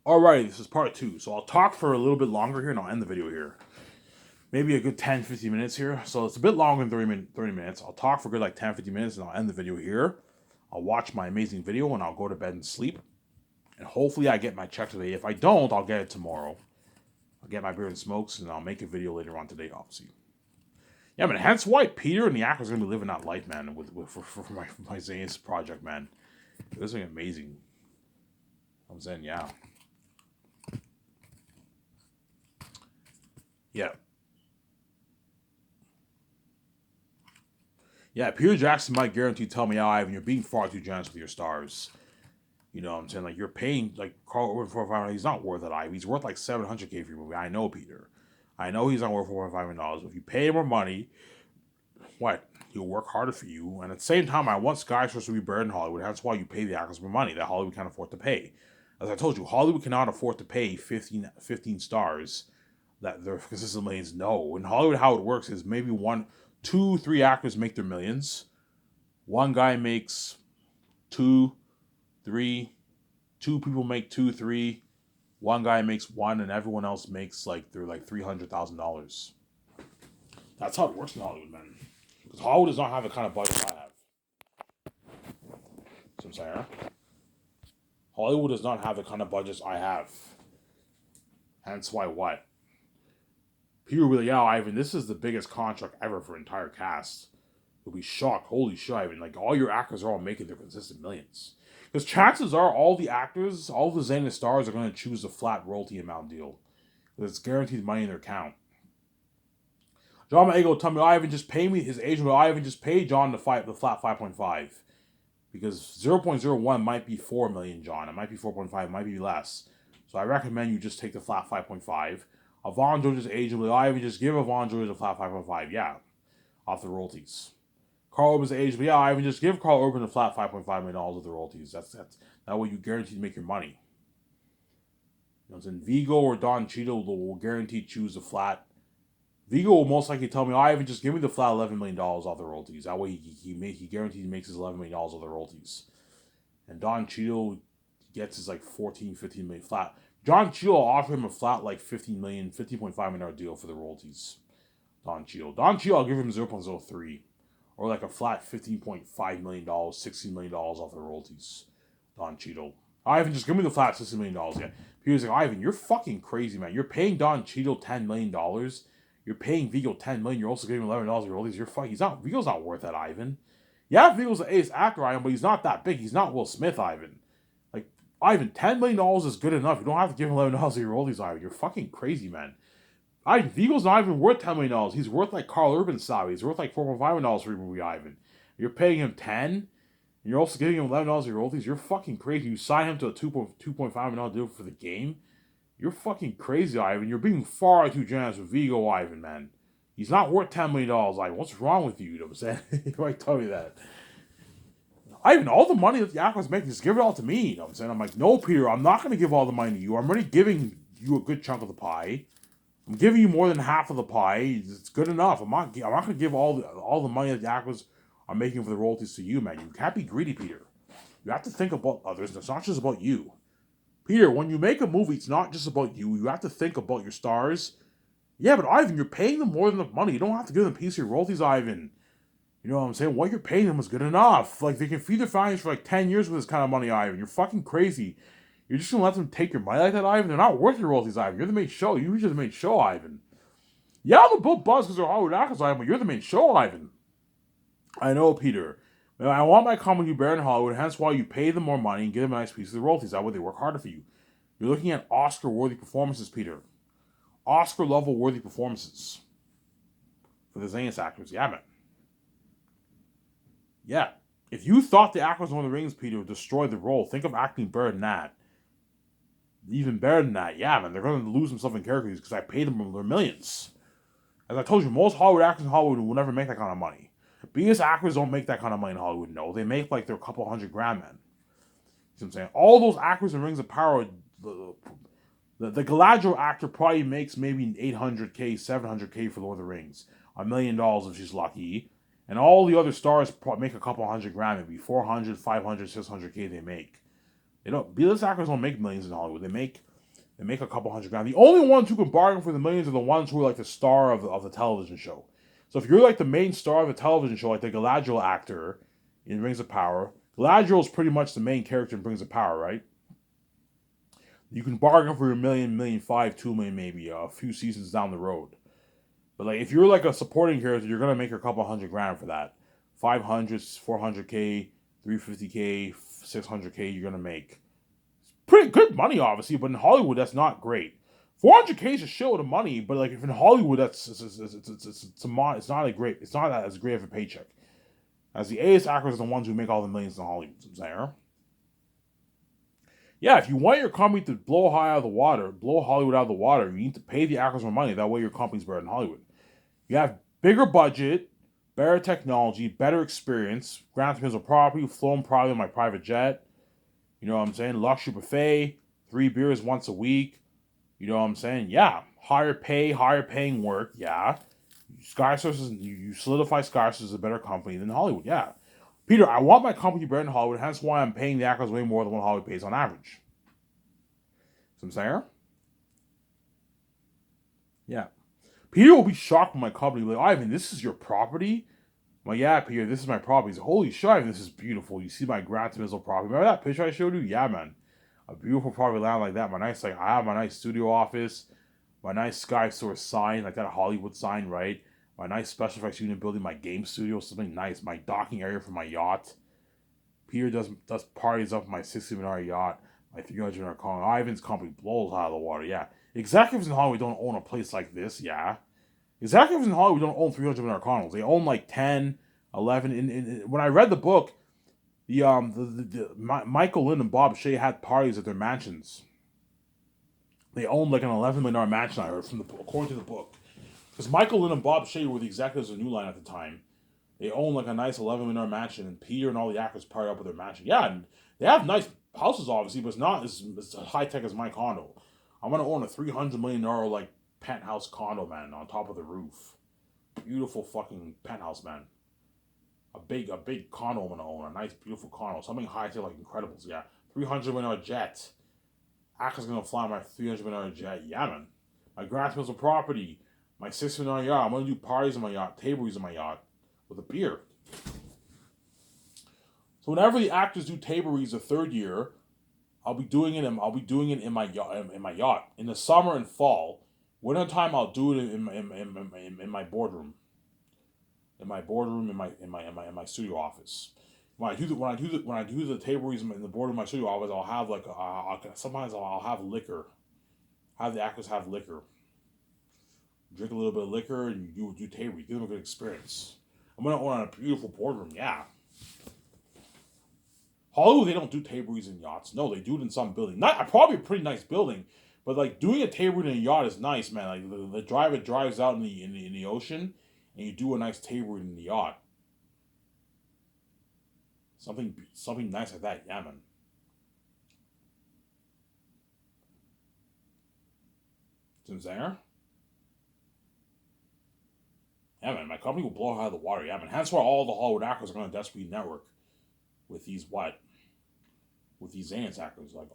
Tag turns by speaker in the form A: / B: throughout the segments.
A: Alrighty, this is part 2. So I'll talk for a little bit longer here and I'll end the video here. Maybe a good 10-15 minutes here. So it's a bit longer than 30 minutes. I'll talk for a good like 10-15 minutes and I'll end the video here. I'll watch my amazing video and I'll go to bed and sleep. And hopefully I get my check today. If I don't, I'll get it tomorrow. I'll get my beer and smokes and I'll make a video later on today, obviously. Yeah, man, hence why Peter and the actors are going to be living that life, man, for my Zane's project, man. This is amazing. I'm saying, yeah. Yeah. Yeah, Peter Jackson might guarantee tell me, Ivan, you're being far too generous with your stars. You know what I'm saying? Like, you're paying, like, Carl Urban $4,500. He's not worth it, Ivan. He's worth like $700K for your movie. I know, Peter. I know he's not worth $4,500. If you pay him more money, what? He'll work harder for you. And at the same time, I want skyscrapers to be buried in Hollywood. That's why you pay the actors more money that Hollywood can't afford to pay. As I told you, Hollywood cannot afford to pay 15 stars that their consistent millions. No. In Hollywood, how it works is maybe 2, 3 actors make their millions. One guy makes 2, 3. 2 people make 2, 3. One guy makes 1, and everyone else makes like they're like $300,000. That's how it works in Hollywood, man. Because Hollywood does not have the kind of budget I have. See what I'm saying? Hollywood does not have the kind of budgets I have. Hence why what? People will be like, yeah, Ivan, this is the biggest contract ever for entire cast. You'll be shocked. Holy shit, Ivan. Like, all your actors are all making their consistent millions. Because chances are all the actors, all the Zenith stars are going to choose a flat royalty amount deal. Because it's guaranteed money in their account. John Maego told me, Ivan, just pay me. His agent will, Ivan, just pay John the flat 5.5. Because 0.01 might be 4 million, John. It might be 4.5, it might be less. So I recommend you just take the flat 5.5. Avon George's agent will, Ivan, just give Avon George a flat 5.5. Yeah. Off the royalties. Carl Urban's agent, yeah, Ivan, just give Carl Urban a flat $5.5 million of the royalties. That's that way you guarantee to make your money. You know what I'm saying? Vigo or Don Cheadle will guarantee choose a flat. Vigo will most likely tell me, Ivan, just give me the flat $11 million off the royalties. That way he guarantees he makes his $11 million off the royalties. And Don Cheadle gets his like 14-15 million flat. Don Cheadle will offer him a flat like 15 million, $15.5 million deal for the royalties. Don Cheadle, I'll give him 0.03. Or like a flat $15.5 million, $16 million off the royalties. Don Cheadle. Ivan, just give me the flat $16 million. Yeah. He was like, Ivan, you're fucking crazy, man. You're paying Don Cheadle $10 million. You're paying Vigo $10 million. You're also giving him $11 royalties. You're fucking. Vigo's not worth that, Ivan. Yeah, Vigo's an ace actor, Ivan, but he's not that big. He's not Will Smith, Ivan. Like, Ivan, $10 million is good enough. You don't have to give him $11 of your royalties, Ivan. You're fucking crazy, man. Vigo's not even worth $10 million. He's worth like Carl Urban's salary. He's worth like $4.5 million for your movie, Ivan. You're paying him 10, and you're also giving him $11 of your royalties. You're fucking crazy. You sign him to a $2.5 million deal for the game. You're fucking crazy, Ivan. You're being far too generous with Vigo, Ivan, man. He's not worth $10 million, Ivan. What's wrong with you? You know what I'm saying? You might tell me that. Ivan, all the money that the Aqua's making, just give it all to me. You know what I'm saying? I'm like, no, Peter, I'm not going to give all the money to you. I'm already giving you a good chunk of the pie. I'm giving you more than half of the pie. It's good enough. I'm not going to give all the money that the Aquas are making for the royalties to you, man. You can't be greedy, Peter. You have to think about others. It's not just about you. Peter, when you make a movie, it's not just about you. You have to think about your stars. Yeah, but Ivan, you're paying them more than enough money. You don't have to give them a piece of your royalties, Ivan. You know what I'm saying? What you're paying them is good enough. Like, they can feed their families for like 10 years with this kind of money, Ivan. You're fucking crazy. You're just gonna let them take your money like that, Ivan? They're not worth your royalties, Ivan. You're the main show. You're just the main show, Ivan. Yeah, they'll both buzz because they're Hollywood actors, Ivan, but you're the main show, Ivan. I know, Peter. I want my comedy buried in Hollywood, hence why you pay them more money and give them a nice piece of the royalties. That way they work harder for you. You're looking at Oscar-worthy performances, Peter. Oscar-level worthy performances. For the Zanus actors. Yeah, man. Yeah. If you thought the actors on the Rings, Peter, would destroy the role, think of acting better than that. Even better than that, yeah, man. They're going to lose themselves in characters because I paid them their millions. As I told you, most Hollywood actors in Hollywood will never make that kind of money. Biggest actors don't make that kind of money in Hollywood, no. They make like their couple $100,000, man. You know what I'm saying? All those actors in Rings of Power, the Galadriel actor probably makes maybe $800K, $700K for Lord of the Rings. $1 million if she's lucky. And all the other stars make a couple $100,000, maybe 400, 500, 600K they make. They don't. B-list actors don't make millions in Hollywood. They make They make a couple $100,000. The only ones who can bargain for the millions are the ones who are like the star of the television show. So if you're like the main star of the television show, like the Galadriel actor in Rings of Power, Galadriel is pretty much the main character in Rings of Power, right? You can bargain for your million, five, 2 million, maybe a few seasons down the road. But like if you're like a supporting character, you're gonna make a couple $100,000 for that. 500, 400K, 350K, 600K. You're gonna make pretty good money, obviously. But in Hollywood, that's not great. 400K is a shitload of money, but like if in Hollywood, it's not a great. It's not as great of a paycheck. As the A-list actors are the ones who make all the millions in Hollywood. I'm saying. Yeah, if you want your company to blow Hollywood out of the water, you need to pay the actors more money. That way your company's better than Hollywood. You have bigger budget, better technology, better experience. Grand Theft property, flown probably on my private jet. You know what I'm saying? Luxury buffet, 3 beers once a week. You know what I'm saying? Yeah. Higher paying work. Yeah. Sky Sources, you solidify Sky Sources as a better company than Hollywood. Yeah. Peter, I want my company better than Hollywood, hence why I'm paying the actors way more than what Hollywood pays on average. See what I'm saying? Yeah. Peter will be shocked when my company like, Ivan, this is your property? I'm like, yeah, Peter, this is my property. He's like, holy shit, Ivan, this is beautiful. You see my Grand Theft property. Remember that picture I showed you? Yeah, man. A beautiful property land like that. I have my nice studio office, my nice Sky Source sign, like that Hollywood sign, right? My nice special effects unit building, my game studio, something nice, my docking area for my yacht. Peter does parties up my 60 million yacht, my 300 million car. Ivan's company blows out of the water, yeah. Executives in Hollywood don't own a place like this, yeah. Executives in Hollywood don't own 300 million condos. They own like 10, 11. When I read the book, Michael Lynn and Bob Shea had parties at their mansions. They owned like an $11 million mansion, I heard, according to the book. Because Michael Lynn and Bob Shea were the executives of New Line at the time. They own like a nice $11 million mansion, and Peter and all the actors party up with their mansion. Yeah, and they have nice houses, obviously, but it's not as high tech as my condo. I'm gonna own a $300 million like penthouse condo, man, on top of the roof. Beautiful fucking penthouse, man. A big condo I'm gonna own. A nice, beautiful condo. Something high tech like Incredibles. Yeah, $300 million jet. Actors gonna fly my $300 million jet. Yeah, man. My Grand Theft property. My $6 million yacht. I'm gonna do parties on my yacht, tables on my yacht, with a beer. So whenever the actors do tables the third year, I'll be doing it in my yacht. In the summer and fall. Winter time I'll do it in my boardroom. In my studio office. When I do the tables in the boardroom of my studio office, I'll have like sometimes I'll have liquor. Have the actors have liquor. Drink a little bit of liquor and you do tables. Give them a good experience. I'm gonna own a beautiful boardroom, yeah. Hollywood, they don't do tables in yachts. No, they do it in some building. Not probably a pretty nice building, but like doing a table in a yacht is nice, man. Like the driver drives out in the ocean, and you do a nice table in the yacht. Something nice like that, yeah, man. Since there, yeah, man. My company will blow out of the water, yeah, man. Hence why all the Hollywood actors are going to desperately network with these Xanax actors. Like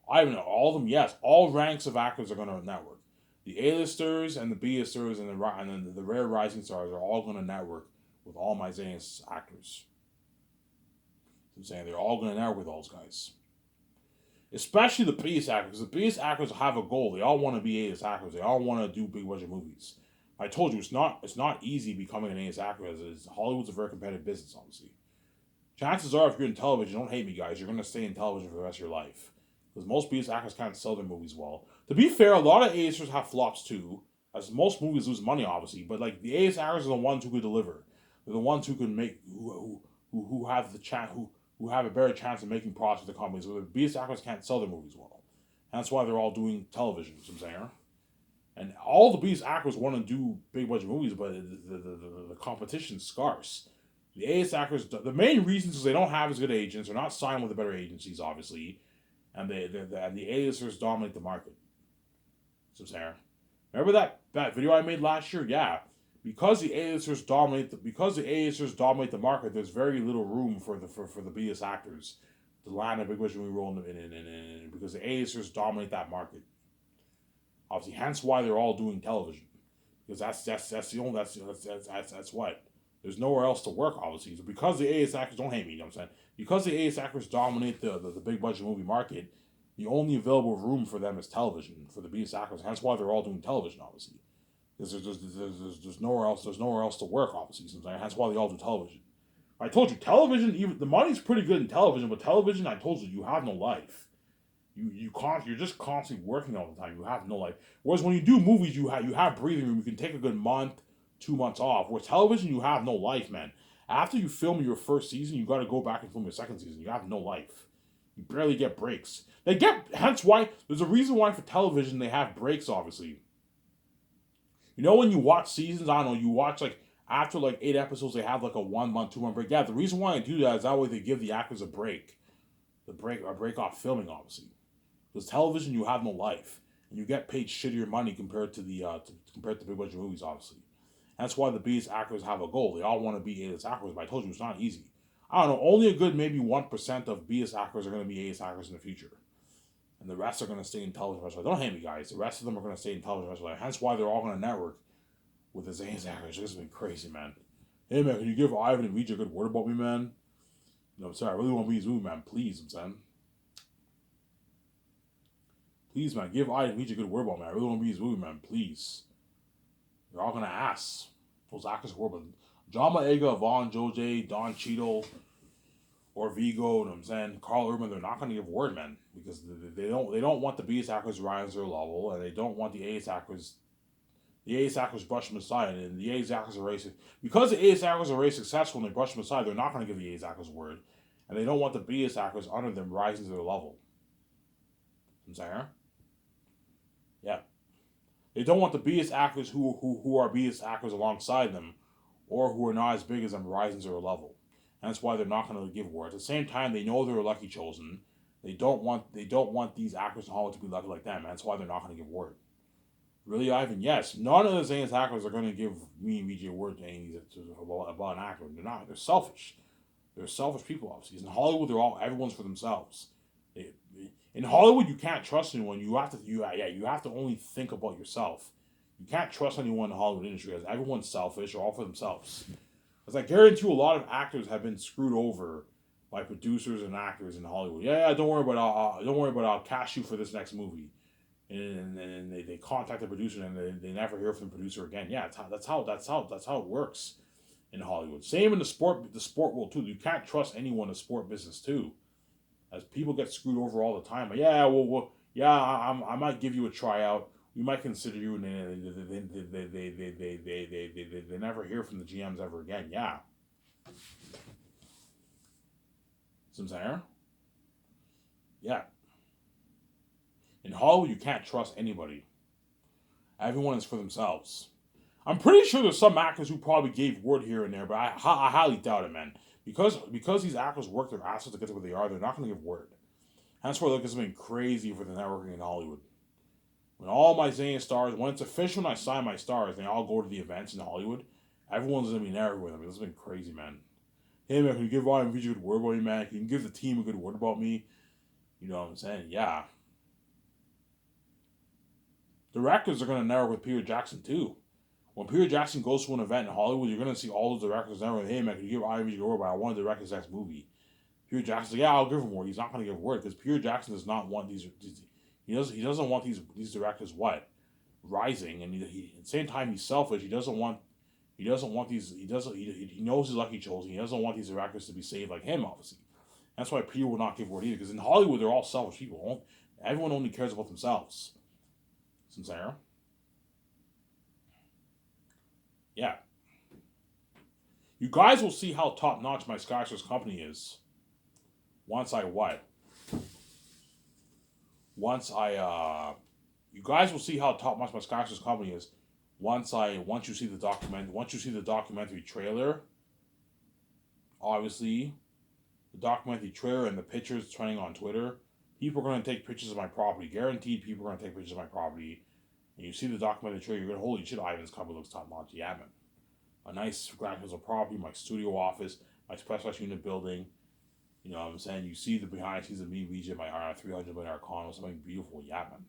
A: I don't know, all of them, yes, all ranks of actors are going to network. The A-listers and the B-listers and the rare rising stars are all going to network with all my Xanax actors. I'm saying they're all going to network with those guys. Especially the B-list actors, because the B-list actors have a goal. They all want to be A-list actors. They all want to do big budget movies. I told you, it's not easy becoming an A-list actor, as Hollywood's a very competitive business, obviously. Chances are, if you're in television, don't hate me, guys, you're going to stay in television for the rest of your life. Because most B-list actors can't sell their movies well. To be fair, a lot of A-listers have flops too, as most movies lose money, obviously. But like the A-list actors are the ones who could deliver. They're the ones who can make, who have the chance, who have a better chance of making profits with the companies. So the B-list actors can't sell their movies well. And that's why they're all doing television, you know what I'm saying? And all the B-list actors want to do big budget movies, but the competition's scarce. The A-list actors, the main reasons is they don't have as good agents. They're not signed with the better agencies, obviously. And the A-listers dominate the market. So, Sarah, remember that video I made last year? Yeah. Because the A-listers dominate the market, there's very little room for the B-list actors to land a big budget movie role in because the A-listers dominate that market. Obviously, hence why they're all doing television, because that's the only that's what. There's nowhere else to work, obviously. So because the AS actors, don't hate me, you know what I'm saying? Because the AS actors dominate the big budget movie market, the only available room for them is television for the BS actors. Hence why they're all doing television, obviously. Because there's nowhere else to work, obviously. So that's why they all do television. I told you, television, even the money's pretty good in television, but television, I told you, you have no life. You're just constantly working all the time. You have no life. Whereas when you do movies, you have breathing room. You can take a good month, 2 months off. Whereas television, you have no life, man. After you film your first season, you got to go back and film your second season. You have no life. You barely get breaks. Hence why there's a reason why for television they have breaks. Obviously, you know when you watch seasons, I don't know, you watch like after like 8 episodes, they have like a 1 month, 2 month break. Yeah, the reason why I do that is that way they give the actors a break, a break off filming, obviously. Because television, you have no life, and you get paid shittier money compared to compared to big budget movies, obviously. That's why the biggest actors have a goal. They all want to be A-list actors, but I told you it's not easy. I don't know. Only a good maybe 1% of B-list actors are going to be A-list actors in the future, and the rest are going to stay in television. Don't hate me, guys. The rest of them are going to stay in television. Hence why they're all going to network with the A-list actors. This has been crazy, man. Hey man, can you give Ivan and Vijay a good word about me, man? I'm sorry. I really want to be his movie, man. Please, I'm saying. Please, man, give Ivan and Vijay a good word about me. I really want to be his movie, man. Please. They're all gonna ask. Those actors are horrible. John Boyega, Vaughn, Jose, Don Cheadle, or Vigo, you know what I'm saying? Carl Urban, they're not gonna give word, man, because they don't want the B actors rise to their level, and they don't want the A actors brush them aside, and the A actors are racist. Because the A actors are very successful and they brush them aside, they're not gonna give the A actors word, and they don't want the B actors under them rising to their level. You know what I'm saying? Yeah. They don't want the biggest actors who are biggest actors alongside them, or who are not as big as them, rising to their level. And that's why they're not going to give word. At the same time, they know they're lucky chosen. They don't want these actors in Hollywood to be lucky like them. And that's why they're not going to give word. Really, Ivan? Yes. None of the Zane's actors are going to give me and VJ word about an actor. They're not. They're selfish. They're selfish people, obviously. In Hollywood, everyone's for themselves. In Hollywood, you can't trust anyone. You have to only think about yourself. You can't trust anyone in the Hollywood industry because everyone's selfish or all for themselves. Because I guarantee you, a lot of actors have been screwed over by producers and actors in Hollywood. Yeah, don't worry about I'll cash you for this next movie, and they contact the producer and they never hear from the producer again. Yeah, that's how it works in Hollywood. Same in the sport world too. You can't trust anyone in the sport business too. As people get screwed over all the time. But yeah, I might give you a tryout. We might consider you, and they never hear from the GMs ever again. Yeah. Some saying? Yeah. In Hollywood, you can't trust anybody. Everyone is for themselves. I'm pretty sure there's some actors who probably gave word here and there, but I highly doubt it, man. Because these actors work their asses to get to where they are, they're not going to give word. That's why it's been crazy for the networking in Hollywood. When all my Zayn stars, when it's official and I sign my stars, they all go to the events in Hollywood, everyone's going to be there with them. This has been crazy, man. Hey, man, can you give Ryan Vijay a good word about me, man? Can you give the team a good word about me? You know what I'm saying? Yeah. Directors are going to network with Peter Jackson, too. When Peter Jackson goes to an event in Hollywood, you're going to see all the directors there with, hey, man, can you give Ryan Vijay a word about I want to direct his next movie? Peter Jackson's like, yeah, I'll give him word. He's not going to give word because Peter Jackson does not want these he doesn't want these directors rising, and at the same time he's selfish. He knows he's lucky chosen. He doesn't want these directors to be saved like him, obviously. That's why Peter will not give word either, because in Hollywood they're all selfish people. Everyone only cares about themselves. Sincere? Yeah. You guys will see how top notch my Skyscraper's company is. Once I you guys will see how top notch my Skyscraper's company is. Once you see the documentary trailer, obviously, the documentary trailer and the pictures trending on Twitter, people are going to take pictures of my property. Guaranteed, people are going to take pictures of my property. And you see the documentary trailer, you're going to, holy shit, Ivan's company looks top notch. Yeah, man. A nice grand piece of property, my studio office, my special unit building. You know what I'm saying? You see the behind the scenes of me, VJ, my 300 million condo, something beautiful. Yeah, man.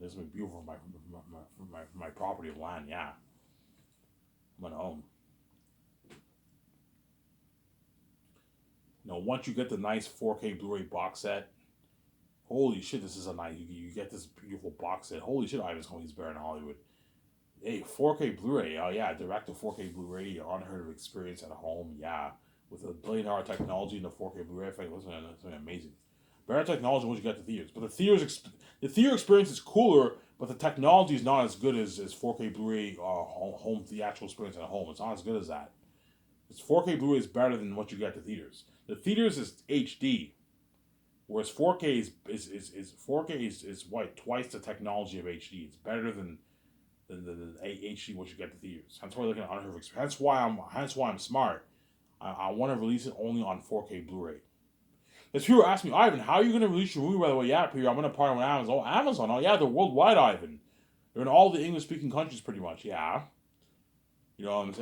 A: This would be beautiful for my property of land. Yeah, I'm gonna own. Once you get the nice 4K Blu-ray box set, holy shit, this is a nice. You get this beautiful box set. Holy shit, Ivan's Homies Bear in Hollywood. Hey, 4K Blu-ray. Oh yeah, direct to 4K Blu-ray, unheard of experience at home. Yeah, with a billion-dollar technology and the 4K Blu-ray effect, it's gonna be amazing. Better technology once you get to theaters, but the theater experience is cooler, but the technology is not as good as 4K Blu-ray home theatrical experience at home. It's not as good as that. It's 4K Blu-ray is better than what you get to theaters. The theaters is HD, whereas 4K is 4K is what twice the technology of HD. It's better than the HD what you get to theaters. That's why I'm looking at unheard of experience. Hence why I'm smart. I want to release it only on 4K Blu-ray. Because people ask me, Ivan, how are you going to release your movie? By the way, yeah, Peter, I'm going to partner with Amazon. Oh, Amazon. Oh, yeah, they're worldwide, Ivan. They're in all the English-speaking countries, pretty much. Yeah. You know what I'm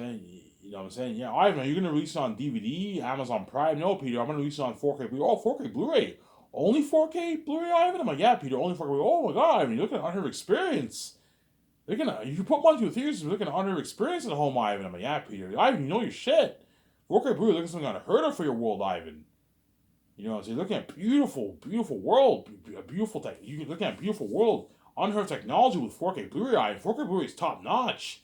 A: saying? Yeah, Ivan, are you going to release it on DVD, Amazon Prime? No, Peter, I'm going to release it on 4K Blu-ray. Oh, 4K Blu-ray. Only 4K Blu-ray, Ivan? I'm like, yeah, Peter, only 4K Blu-ray. Oh, my God, Ivan, you're looking at unheard of experience. If you put money to the theaters, you're looking at unheard of experience at home, Ivan. I'm like, yeah, Peter. Ivan, you know your shit. 4K Blu-ray, looking at something unheard of for your world, Ivan. So you're looking at beautiful, beautiful world, beautiful tech. You're looking at beautiful world, unheard of technology with 4K Blu-ray. 4K Blu-ray is top notch.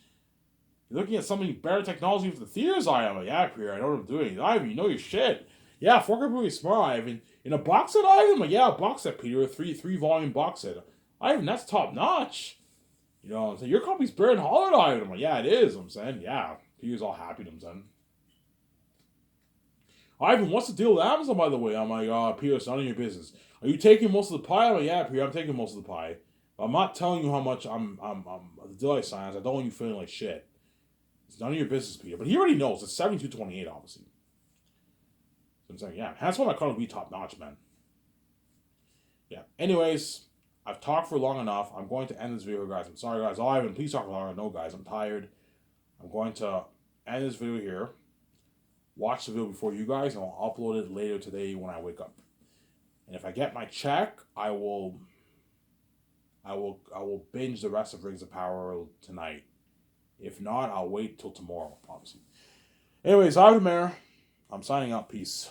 A: You're looking at something better technology for the theaters. I'm like, yeah, Peter, I know what I'm doing. Ivan, you know your shit. Yeah, 4K Blu-ray is smart, Ivan. In a box set, Ivan, I'm like, yeah, a box set, Peter, a three volume box set. Ivan, that's top notch. You know what I'm saying? Your company's better than Hollywood, Ivan. I'm like, yeah, it is. I'm saying, yeah. Peter's all happy. I'm saying. Ivan, what's the deal with Amazon, by the way? I'm like, Peter, it's none of your business. Are you taking most of the pie? I'm like, yeah, Peter, I'm taking most of the pie. But I'm not telling you how much I'm the deal I signed. I don't want you feeling like shit. It's none of your business, Peter. But he already knows. It's 72.28, obviously. So I'm saying, yeah, that's why my car will be top notch, man. Yeah. Anyways, I've talked for long enough. I'm going to end this video, guys. I'm sorry, guys. Ivan, please talk for longer. No, guys, I'm tired. I'm going to end this video here. Watch the video before you guys, and I'll upload it later today when I wake up. And if I get my check, I will binge the rest of Rings of Power tonight. If not, I'll wait till tomorrow, obviously. Anyways, Ivan Mayer, I'm signing out. Peace.